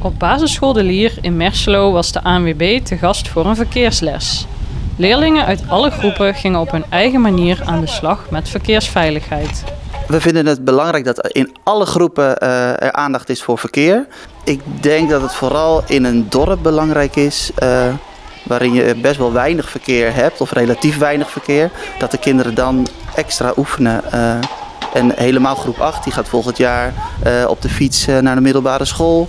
Op basisschool De Lier in Merselo was de ANWB te gast voor een verkeersles. Leerlingen uit alle groepen gingen op hun eigen manier aan de slag met verkeersveiligheid. We vinden het belangrijk dat in alle groepen er aandacht is voor verkeer. Ik denk dat het vooral in een dorp belangrijk is, waarin je best wel weinig verkeer hebt, of relatief weinig verkeer, dat de kinderen dan extra oefenen. En helemaal groep 8 die gaat volgend jaar op de fiets naar de middelbare school.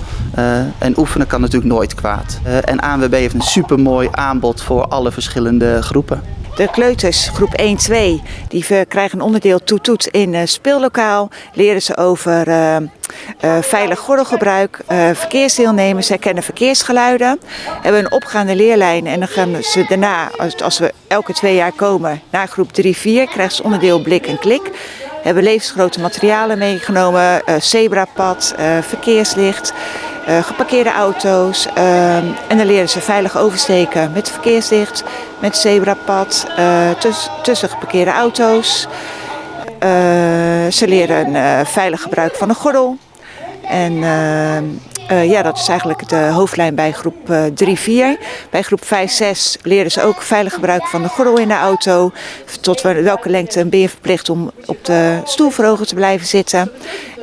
En oefenen kan natuurlijk nooit kwaad. En ANWB heeft een supermooi aanbod voor alle verschillende groepen. De kleuters, groep 1-2, die krijgen een onderdeel toet-toet in speellokaal. Leren ze over veilig gordelgebruik, verkeersdeelnemers, herkennen verkeersgeluiden. Hebben een opgaande leerlijn en dan gaan ze daarna, als we elke 2 jaar komen, naar groep 3-4, krijgen ze onderdeel blik en klik. Hebben levensgrote materialen meegenomen, zebrapad, verkeerslicht, geparkeerde auto's. En dan leren ze veilig oversteken met verkeerslicht, met zebrapad, tussen geparkeerde auto's. Ze leren veilig gebruik van een gordel. En dat is eigenlijk de hoofdlijn bij groep 3-4. Bij groep 5-6 leren ze ook veilig gebruik van de gordel in de auto. Tot welke lengte ben je verplicht om op de stoelverhoger te blijven zitten.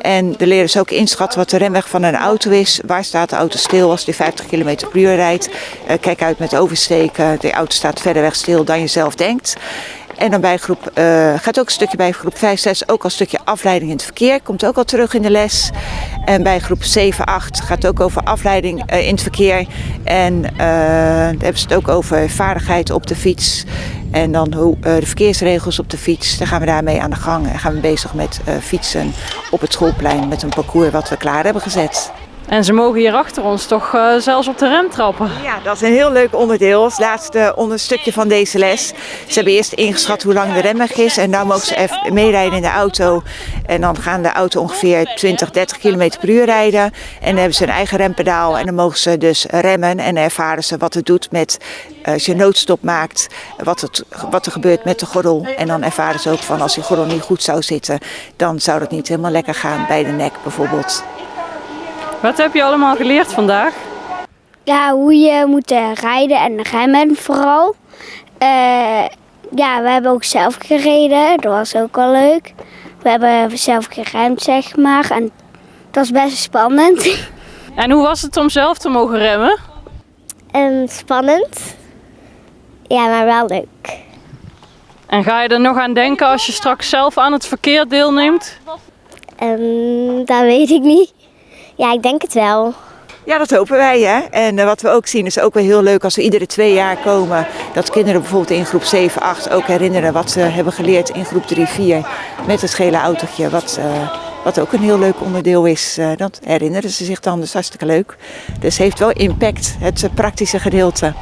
En de leren ze ook inschatten wat de remweg van een auto is. Waar staat de auto stil als die 50 km per uur rijdt. Kijk uit met oversteken. De auto staat verder weg stil dan je zelf denkt. En dan gaat ook een stukje bij groep 5-6 ook al een stukje afleiding in het verkeer. Komt ook al terug in de les. En bij groep 7-8 gaat het ook over afleiding in het verkeer. En dan hebben ze het ook over vaardigheid op de fiets. En dan de verkeersregels op de fiets. Dan gaan we daarmee aan de gang. En gaan we bezig met fietsen op het schoolplein met een parcours wat we klaar hebben gezet. En ze mogen hier achter ons toch zelfs op de rem trappen. Ja, dat is een heel leuk onderdeel. Het laatste stukje van deze les. Ze hebben eerst ingeschat hoe lang de remweg is. En dan mogen ze even meerijden in de auto. En dan gaan de auto ongeveer 20, 30 km per uur rijden. En dan hebben ze een eigen rempedaal. En dan mogen ze dus remmen. En dan ervaren ze wat het doet met als je noodstop maakt. Wat er gebeurt met de gordel. En dan ervaren ze ook van als die gordel niet goed zou zitten. Dan zou dat niet helemaal lekker gaan bij de nek bijvoorbeeld. Wat heb je allemaal geleerd vandaag? Ja, hoe je moet rijden en remmen vooral. We hebben ook zelf gereden, dat was ook wel leuk. We hebben zelf geremd, zeg maar. En dat was best spannend. En hoe was het om zelf te mogen remmen? Spannend. Ja, maar wel leuk. En ga je er nog aan denken als je straks zelf aan het verkeer deelneemt? Dat weet ik niet. Ja, ik denk het wel. Ja, dat hopen wij. Hè? En wat we ook zien is ook wel heel leuk als we iedere 2 jaar komen. Dat kinderen bijvoorbeeld in groep 7-8 ook herinneren wat ze hebben geleerd in groep 3-4. Met het gele autootje, wat ook een heel leuk onderdeel is. Dat herinneren ze zich dan, dus hartstikke leuk. Dus het heeft wel impact, het praktische gedeelte.